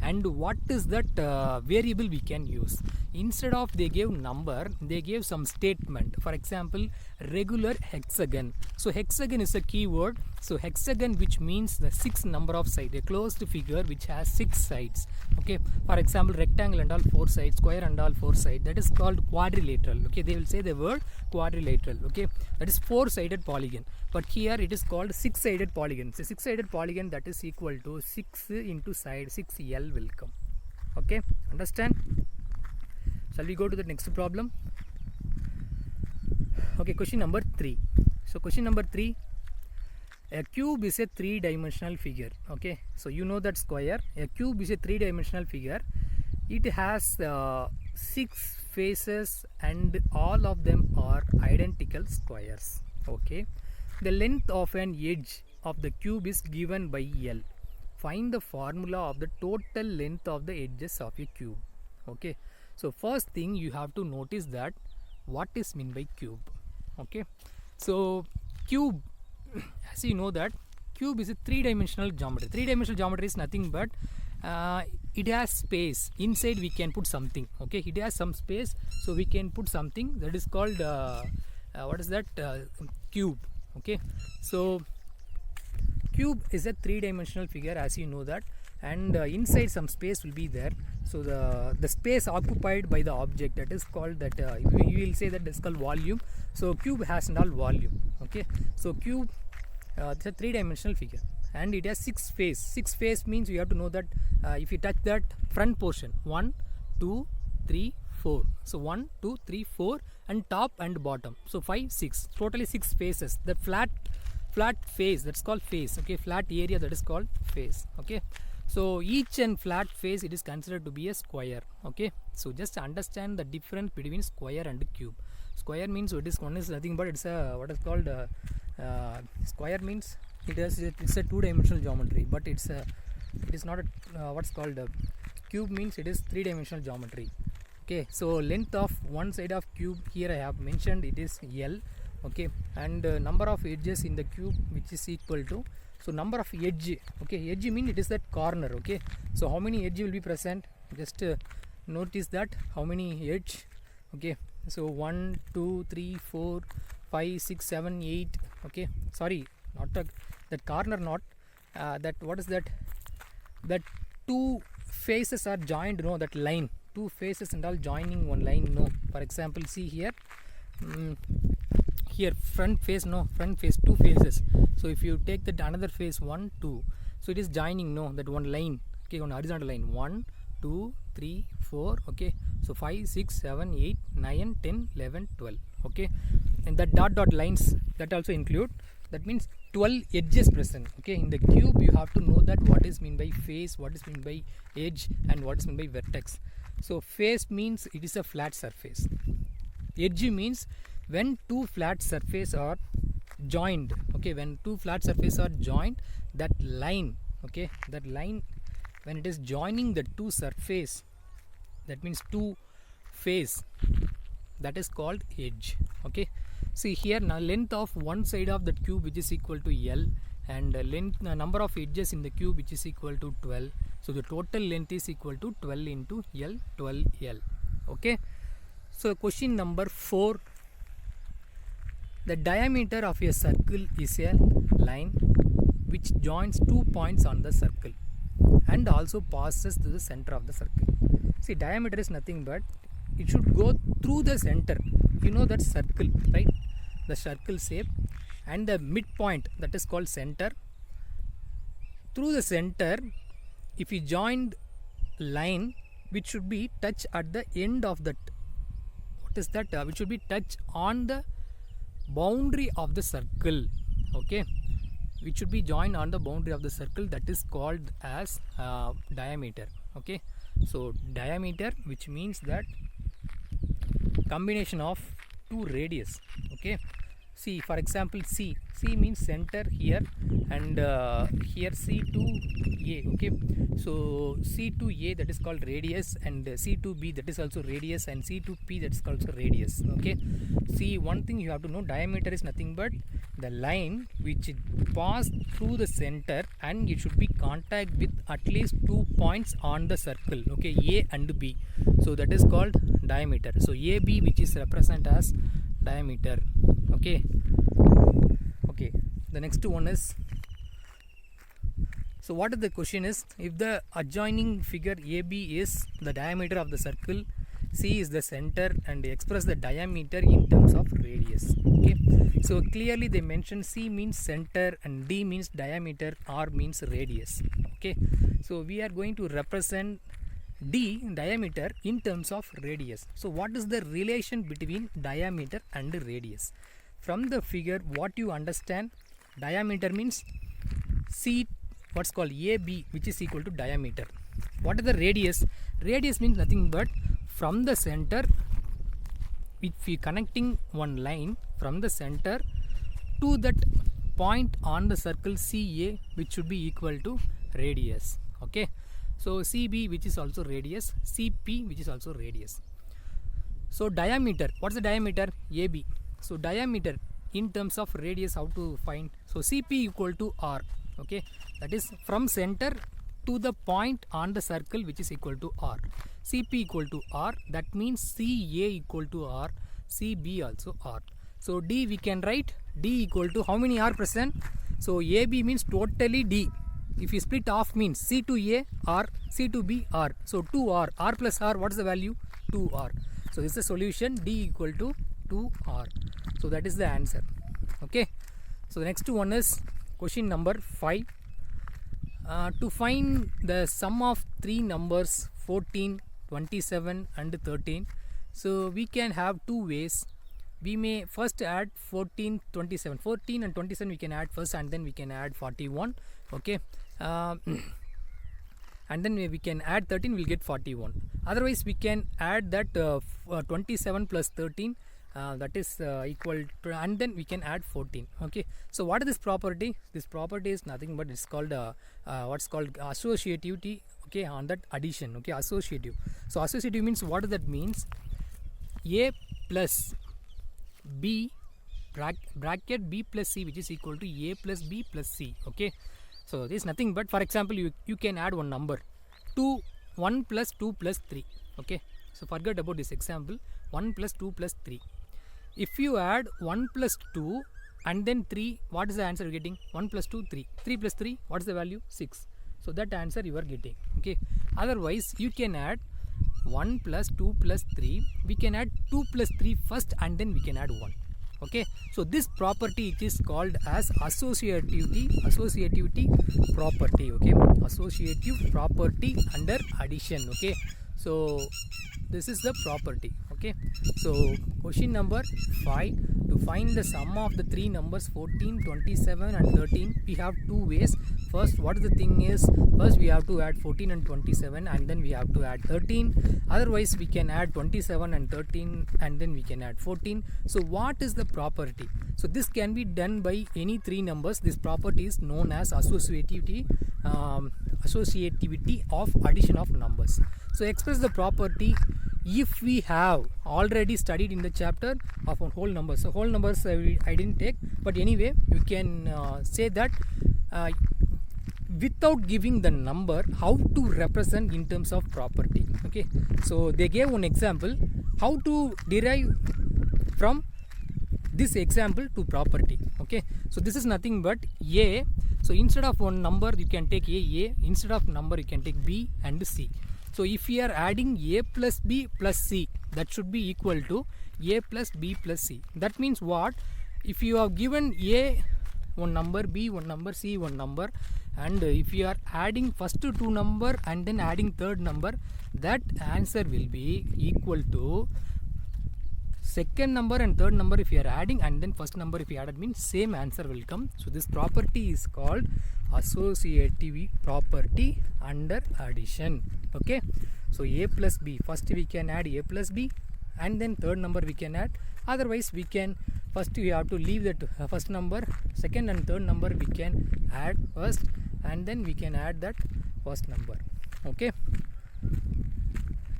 and what is that variable we can use. Instead of they gave number, they gave some statement. For example, regular hexagon. So hexagon is a keyword. So hexagon, which means the 6 number of sides, a closed figure which has 6 sides. Okay, for example, rectangle and all 4 sides, square and all 4 sides, that is called quadrilateral. Okay, they will say the word quadrilateral. Okay, that is 4-sided polygon, but here it is called 6-sided polygon. So 6-sided polygon, that is equal to 6 into side, 6L will come. Okay, understand? Shall we go to the next problem? Okay, question number 3. So question number 3, a cube is a 3-dimensional figure. Okay, so you know that square. A cube is a 3-dimensional figure. It has 6 faces and all of them are identical squares. Okay, the length of an edge of the cube is given by L. Find the formula of the total length of the edges of a cube. Okay, so first thing you have to notice that what is meant by cube. Okay, so cube, as you know that cube is a 3-dimensional geometry. 3-dimensional geometry is nothing but it has space. Inside we can put something. Okay, it has some space, so we can put something, that is called what is that, cube. Okay, so cube is a 3-dimensional figure, as you know that, and inside some space will be there. So the space occupied by the object, that is called that, you will say that is called volume. So cube has all volume. Okay, so cube, it's a 3-dimensional figure and it has 6 face. 6 face means you have to know that if you touch that front portion, 1 2 3 4, so 1 2 3 4, and top and bottom, so 5 6, totally 6 faces. The flat face, that's called face. Okay, flat area, that is called face. Okay, so each and flat face, it is considered to be a square. Okay, so just understand the difference between square and cube. Square means it is, one is nothing but it's a, what is called square means it's a 2-dimensional geometry, but it is not a what's called cube means it is 3-dimensional geometry. Okay, so length of one side of cube, here I have mentioned it is L. Okay, and number of edges in the cube, which is equal to, so number of edge. Okay, edge mean it is that corner. Okay, so how many edge will be present, just notice that how many edge. Okay, so 1 2 3 4 5 6 7 8. Okay, sorry, not that corner, not that, what is that, that 2 faces are joined, no, that line, 2 faces and all joining one line, no. For example, see here, here front face, no, front face, 2 faces. So if you take that another face, 1 2, so it is joining, no, that one line. Okay, one horizontal line, 1 2 3 4. Okay, so 5 6 7 8 9 10 11 12. Okay, and that dot lines, that also include, that means 12 edges present. Okay, in the cube you have to know that what is meant by face, what is meant by edge, and what is meant by vertex. So face means it is a flat surface. Edge means when 2 flat surfaces are joined. Okay, when 2 flat surfaces are joined, that line, okay, that line, when it is joining the 2 surface, that means 2 face, that is called edge. Okay, see here now, length of one side of that cube, which is equal to L, and length, number of edges in the cube, which is equal to 12. So the total length is equal to 12 into L, 12L. Okay, so question number 4, the diameter of a circle is a line which joins 2 points on the circle and also passes to the center of the circle. See, diameter is nothing but it should go through the center. You know that circle, right? The circle shape, and the midpoint, that is called center. Through the center, if you joined line, which should be touch at the end of that, what is that, which should be touch on the boundary of the circle. Okay, which should be joined on the boundary of the circle, that is called as diameter. Okay, so diameter, which means that combination of 2 radius. Okay, see, for example, C means center here, and here C to A. Okay, so C to A, that is called radius, and C to B, that is also radius, and C to P, that is also radius. Okay, see, one thing you have to know, diameter is nothing but the line which pass through the center and it should be contact with at least 2 points on the circle, okay, A and B. So that is called diameter. So AB, which is represent as diameter, okay. The next one is, so what is the question is, if the adjoining figure AB is the diameter of the circle, C is the center, and express the diameter in terms of radius, okay. So clearly they mention C means center and D means diameter, R means radius, okay. So we are going to represent D, diameter, in terms of radius. So what is the relation between diameter and radius? From the figure, what you understand, diameter means C, what's called AB, which is equal to diameter. What is the radius? Radius means nothing but from the center, if we connecting one line from the center to that point on the circle CA, which should be equal to radius, okay. So CB, which is also radius, CP, which is also radius. So diameter, what's the diameter? AB. So diameter in terms of radius, how to find? So CP equal to R, okay, that is from center to the point on the circle, which is equal to R. CP equal to R, that means CA equal to R, CB also R. So D we can write D equal to how many R present? So AB means totally D. If you split off means C to A R, C to B R. So 2R, R plus R, what is the value? 2R. So this is the solution, D equal to 2R. So that is the answer, okay. So the next one is question number 5. To find the sum of three numbers 14, 27 and 13. So we can have two ways. We may first add 14, 27. 14 and 27 we can add first, and then we can add 41, okay. And then we can add 13, we'll get 41. Otherwise we can add that 27 plus 13, that is equal to, and then we can add 14, okay. So what is this property? This property is nothing but it's called what's called associativity, okay, on that addition, okay, associative. So associative means, what does that means? A plus B bracket B plus C, which is equal to A plus B plus C, okay. So this is nothing but, for example, you can add one number 1 plus 2 plus 3, okay. So forget about this example, 1 plus 2 plus 3. If you add 1 plus 2 and then 3, what is the answer you're getting? 1 plus 2, 3. 3 plus 3, what is the value? 6. So that answer you are getting, okay. Otherwise you can add 1 plus 2 plus 3, we can add 2 plus 3 first and then we can add 1, okay. So this property, it is called as associativity property, okay, associative property under addition, okay. So this is the property, okay. So question number 5, to find the sum of the three numbers 14, 27 and 13, we have two ways. First, what the thing is, first we have to add 14 and 27 and then we have to add 13. Otherwise we can add 27 and 13 and then we can add 14. So what is the property? So this can be done by any three numbers. This property is known as associativity of addition of numbers. So express the property if we have already studied in the chapter of whole numbers. So whole numbers I didn't take, but anyway you can say that without giving the number, how to represent in terms of property, okay. So they gave one example how to derive from this example to property, okay. So this is nothing but A. So instead of one number you can take A, instead of number you can take B and C. So if we are adding A plus B plus C, that should be equal to A plus B plus C. That means what? If you have given A one number, B one number, C one number, and if you are adding first two number and then adding third number, that answer will be equal to second number and third number if you are adding, and then first number if you added, means same answer will come. So this property is called associative property under addition, okay. So A plus B, first we can add A plus B and then third number we can add. Otherwise we can, first we have to leave that first number, second and third number we can add first and then we can add that first number, okay.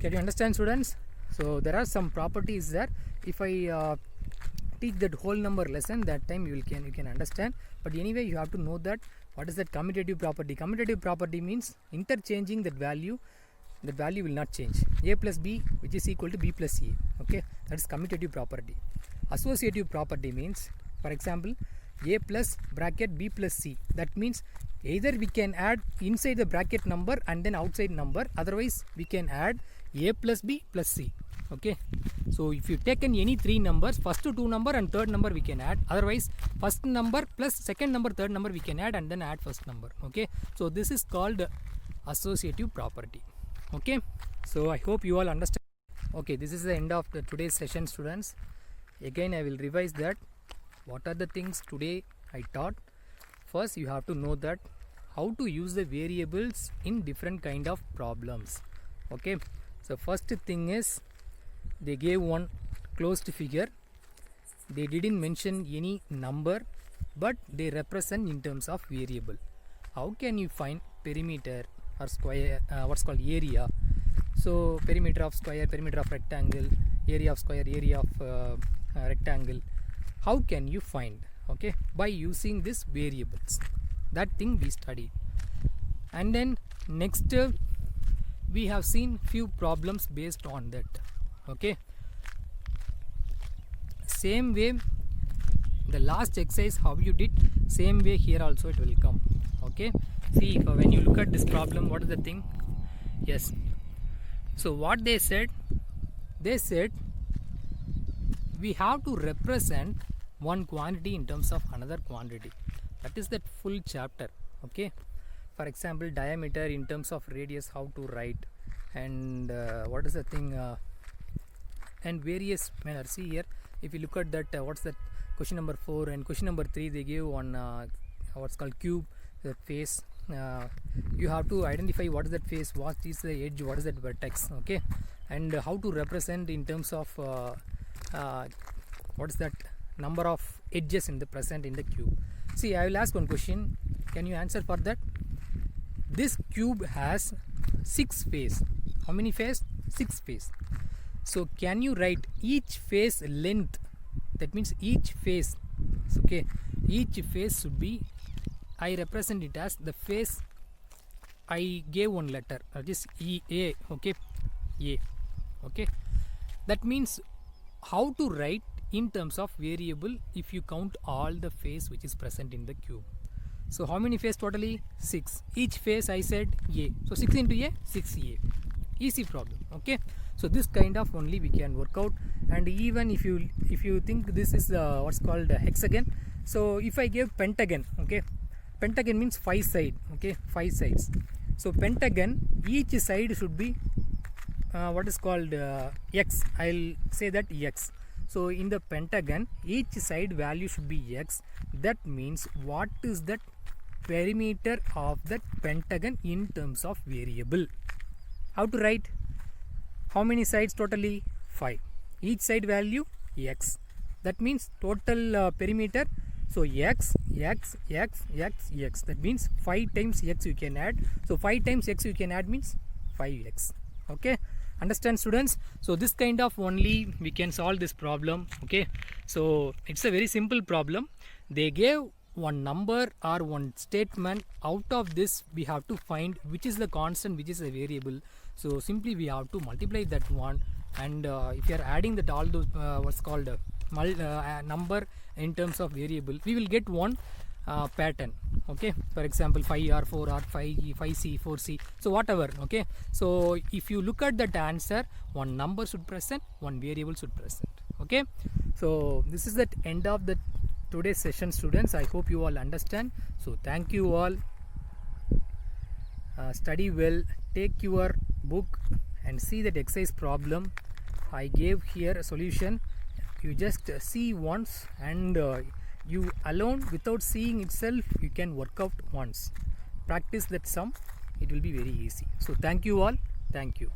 Can you understand, students? So there are some properties there. If I teach that whole number lesson, that time you can understand. But anyway, you have to know that what is that commutative property. Commutative property means interchanging that value will not change. A plus b, which is equal to b plus a. Okay, that is commutative property. Associative property means, for example, a plus bracket b plus c. That means either we can add inside the bracket number and then outside number, otherwise we can add a plus b plus c. Okay, so if you taken any three numbers, first two number and third number we can add, otherwise first number plus second number, third number we can add and then add first number. Okay, so this is called associative property. Okay, so I hope you all understand. Okay, this is the end of today's session, students. Again I will revise that what are the things today I taught. First, you have to know that how to use the variables in different kind of problems. Okay, so first thing is, they gave one closed figure. They didn't mention any number, but they represent in terms of variable. How can you find perimeter or square, what's called area? So perimeter of square, perimeter of rectangle, area of square, area of rectangle. How can you find? Okay, by using these variables. That thing we studied. And then next we have seen few problems based on that. Okay, same way the last exercise how you did, same way here also it will come. Okay, see, when you look at this problem, what is the thing? Yes, so what they said we have to represent one quantity in terms of another quantity. That is that full chapter. Okay, for example, diameter in terms of radius, how to write, and what is the thing, and various manner. See here, if you look at that, what's that, question number 4 and question number 3, they gave one what's called cube, the face. You have to identify what is that face, what is the edge, what is that vertex. Okay, and how to represent in terms of what is that number of edges in the present in the cube. See, I will ask one question, can you answer for that? This cube has 6 faces. How many faces? 6 faces. So can you write each face length? That means each face, okay, each face should be, I represent it as the face, I gave one letter, that is A. Okay, A. Okay, that means how to write in terms of variable if you count all the face which is present in the cube. So how many face totally? 6. Each face I said A. So 6 into A, 6A. Easy problem. Okay, so this kind of only we can work out. And even if you think this is what's called hexagon, so if I give pentagon, okay, pentagon means 5 sides. Okay, 5 sides. So pentagon, each side should be what is called x. I'll say that x. So in the pentagon, each side value should be x. That means what is that perimeter of that pentagon in terms of variable? How to write? How many sides totally? 5. Each side value x. That means total perimeter. So x, x, x, x, x. That means 5 times x you can add. So 5 times x you can add means 5x. Okay, understand, students? So this kind of only we can solve this problem. Okay, so it's a very simple problem. They gave one number or one statement. Out of this we have to find which is the constant, which is a variable. So simply we have to multiply that one, and if you are adding that all those what's called number in terms of variable, we will get one pattern. Okay, for example 5R, 4R, 5C, 4C, so whatever. Okay, so if you look at that answer, one number should present, one variable should present. Okay, so this is the end of the today's session, students. I hope you all understand. So thank you all. Study well, take your book and see that exercise problem. I gave here a solution. You just see once, and you alone without seeing itself you can work out once. Practice that sum, it will be very easy. So thank you all. Thank you.